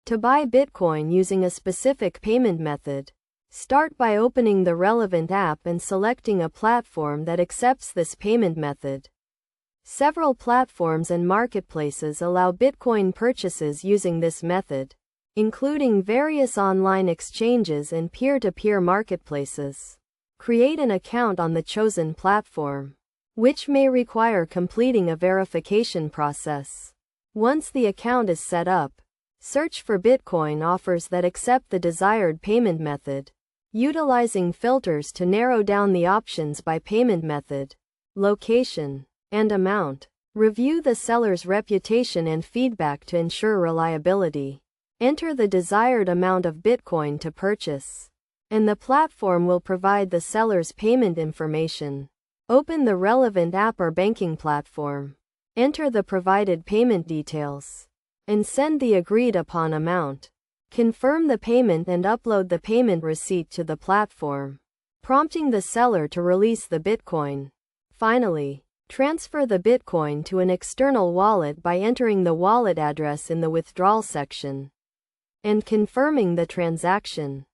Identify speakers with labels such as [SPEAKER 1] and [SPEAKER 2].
[SPEAKER 1] To buy Bitcoin using a specific payment method, start by opening the relevant app and selecting a platform that accepts this payment method. Several platforms and marketplaces allow Bitcoin purchases using this method, including various online exchanges and peer-to-peer marketplaces. Create an account on the chosen platform, which may require completing a verification process. Once the account is set up, search for Bitcoin offers that accept the desired payment method, utilizing filters to narrow down the options by payment method, location, and amount. Review the seller's reputation and feedback to ensure reliability. Enter the desired amount of Bitcoin to purchase, and the platform will provide the seller's payment information. Open the relevant app or banking platform. Enter the provided payment details, and send the agreed-upon amount. Confirm the payment and upload the payment receipt to the platform, prompting the seller to release the Bitcoin. Finally, transfer the Bitcoin to an external wallet by entering the wallet address in the withdrawal section and confirming the transaction.